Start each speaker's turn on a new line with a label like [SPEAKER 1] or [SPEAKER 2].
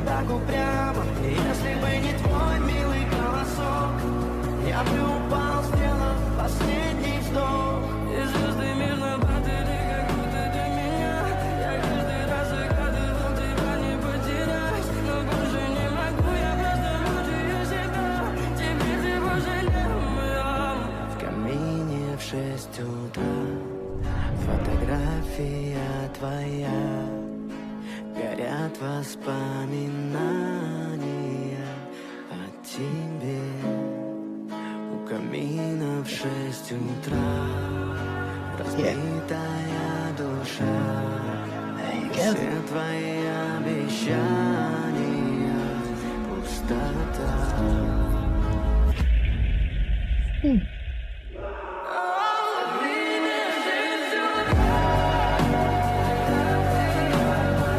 [SPEAKER 1] вот так упрямо. И если бы не твой милый голосок, я бы упал, сделав последний вздох. И звезды мирно падали, как будто до меня. Я каждый раз загадывал тебя не потерять, но больше не могу, я просто мучаю себя. Теперь ты пожалел меня. В камине в 6 утра фотография твоя, горят воспоминания о тебе. У камина в 6 утра разбитая душа, все твои обещания пустота.